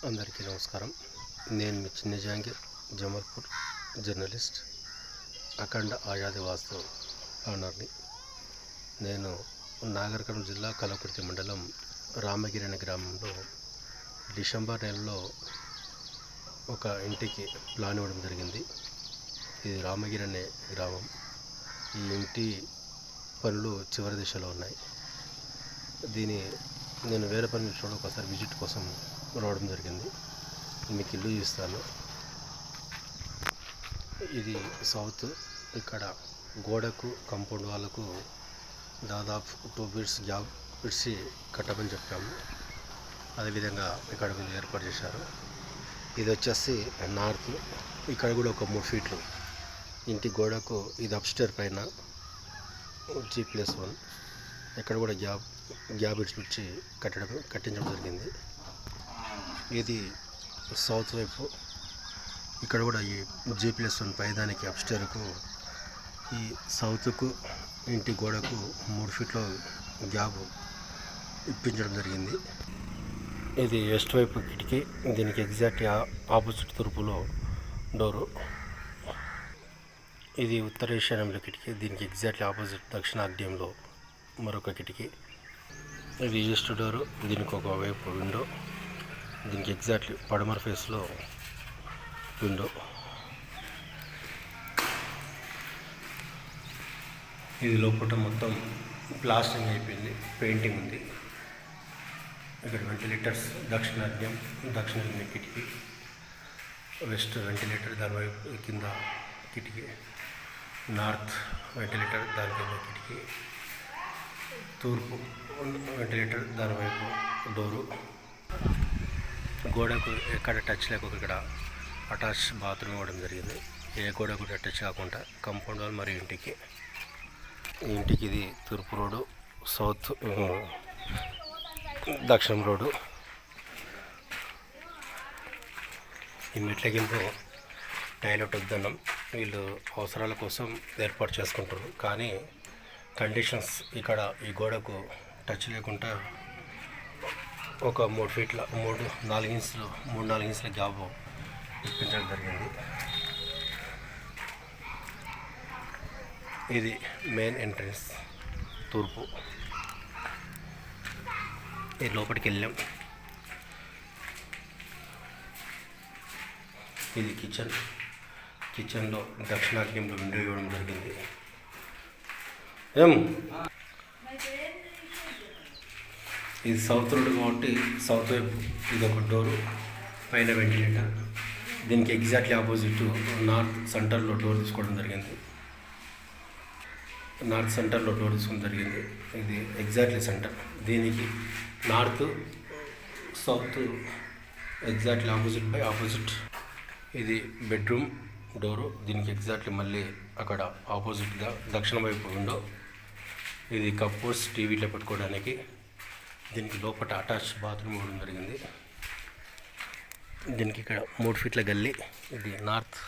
అందరికీ నమస్కారం. నేను మీ చిన్న జహాంగీర్, జమల్పూర్ జర్నలిస్ట్, అఖండ ఆజాదీ వాస్తు ఓనర్ని. నేను నాగర్ కర్నూలు జిల్లా కల్వకుర్తి మండలం రామగిరి అనే గ్రామంలో డిసెంబర్ నెలలో ఒక ఇంటికి ప్లాన్ ఇవ్వడం జరిగింది. ఇది రామగిరి అనే గ్రామం. ఈ ఇంటి పనులు చివరి దిశలో ఉన్నాయి. నేను వేరే పని చూడడం ఒకసారి విజిట్ కోసం రావడం జరిగింది. మీకు ఇల్లు చూస్తాను. ఇది సౌత్. ఇక్కడ గోడకు కాంపౌండ్ వాళ్ళకు దాదాపు 2 ఫీట్స్ గ్యాప్ ఇడిచి కట్టమని చెప్పాము. అదేవిధంగా ఇక్కడ వీళ్ళు ఏర్పాటు చేశారు. ఇది వచ్చేసి నార్త్. ఇక్కడ కూడా ఒక 3 ఫీట్లు ఇంటి గోడకు. ఇది అప్స్టేర్ పైన G+1. ఇక్కడ కూడా గ్యాప్ ఇడిచి కట్టించడం జరిగింది. ఇది సౌత్ వైపు. ఇక్కడ కూడా ఈ G+1 పైదానికి అప్స్టేర్కు ఈ సౌత్కు ఇంటి గోడకు 3 ఫీట్ల గ్యాప్ ఇప్పించడం జరిగింది. ఇది వెస్ట్ వైపు కిటికీ. దీనికి ఎగ్జాక్ట్ ఆపోజిట్ తూర్పులో డోరు. ఇది ఉత్తర ఈశాన్యంలో కిటికీ. దీనికి ఎగ్జాక్ట్లీ ఆపోజిట్ దక్షిణాగ్నేయంలో మరొక కిటికీ. ఇది ఈస్ట్ డోరు. దీనికి ఒక వైపు విండో. దీనికి ఎగ్జాక్ట్లీ పడమర ఫేస్లో విండో. ఇది లోపల మొత్తం ప్లాస్టరింగ్ అయిపోయింది, పెయింటింగ్ ఉంది. ఇక్కడ వెంటిలేటర్స్ దక్షిణ కిటికీ, వెస్ట్ వెంటిలేటర్ దాని వైపు కింద కిటికీ, నార్త్ వెంటిలేటర్ దాని కింద కిటికీ, తూర్పు వెంటిలేటర్ దాని వైపు డోరు. గోడకు ఎక్కడ టచ్ లేకుండా ఇక్కడ అటాచ్ బాత్రూమ్ ఇవ్వడం జరిగింది. ఏ గోడ కూడా టచ్ కాకుండా కాంపౌండ్ వాల్ మరియు ఇంటికి. ఈ ఇంటికి ఇది తూర్పు రోడ్డు, సౌత్ దక్షిణం రోడ్డు. ఈ మెట్లకింపు టైలెట్ ఉద్దానం వీళ్ళు అవసరాల కోసం ఏర్పాటు చేసుకుంటారు. కానీ కండిషన్స్ ఇక్కడ ఈ గోడకు టచ్ లేకుండా ఒక 3 ఫీట్ల 3-4 ఇంచుల గ్యాప్ ఇప్పించడం జరిగింది. ఇది మెయిన్ ఎంట్రన్స్ తూర్పు. ఇది లోపలికి వెళ్ళాం. ఇది కిచెన్లో దక్షిణాగ్నేయంలో విండో ఇవ్వడం జరిగింది. ఇది సౌత్ రోడ్ కాబట్టి సౌత్ వైపు ఇది ఒక డోరు, పైన వెంటిలేటర్. దీనికి ఎగ్జాక్ట్లీ ఆపోజిట్ నార్త్ సెంటర్లో డోర్ తీసుకోవడం జరిగింది. ఇది ఎగ్జాక్ట్లీ సెంటర్. దీనికి నార్త్ సౌత్ ఎగ్జాక్ట్లీ ఆపోజిట్. ఇది బెడ్రూమ్ డోరు. దీనికి ఎగ్జాక్ట్లీ మళ్ళీ అక్కడ ఆపోజిట్గా దక్షిణ వైపు విండో. ఇది కప్బోర్డ్స్ టీవీలో పెట్టుకోవడానికి. దీనికి లోపల అటాచ్ బాత్రూమ్ ఇవ్వడం జరిగింది. దీనికి ఇక్కడ 3 ఫీట్ల గల్లీ. ఇది నార్త్.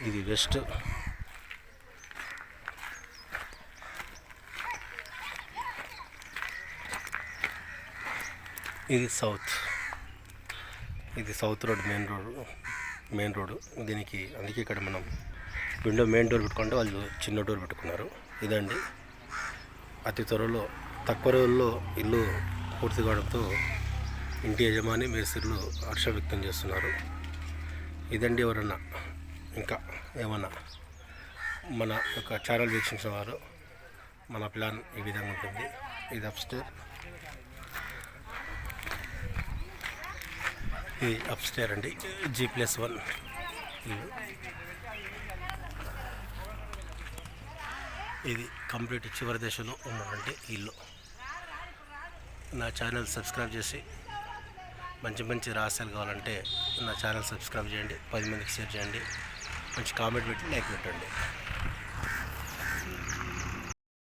ఇది వెస్ట్. ఇది సౌత్. ఇది సౌత్ రోడ్, మెయిన్ రోడ్. దీనికి అందుకే ఇక్కడ మనం విండో మెయిన్ డోర్ పెట్టుకుంటే వాళ్ళు చిన్న డోర్ పెట్టుకున్నారు. ఇదండి అతి త్వరలో తక్కువ రోజుల్లో ఇల్లు పూర్తి కావడంతో ఇంటి యజమాని మేస్త్రీలు హర్ష వ్యక్తం చేస్తున్నారు. ఇదండి. ఎవరన్నా ఇంకా ఏమన్నా మన యొక్క ఛానల్ వీక్షించిన వారు మన ప్లాన్ ఈ విధంగా ఉంటుంది. ఇది అప్స్టేర్. ఇది అప్స్టేర్ అండి, G+1 ఇల్లు. ఇది కంప్లీట్ చివరి దశలో ఉన్నటువంటి ఇల్లు. నా ఛానల్ సబ్స్క్రైబ్ చేసి మంచి రహస్యాలు కావాలంటే నా ఛానల్ సబ్స్క్రైబ్ చేయండి, 10 మందికి షేర్ చేయండి, మంచి కామెంట్ పెట్టి లైక్ పెట్టండి.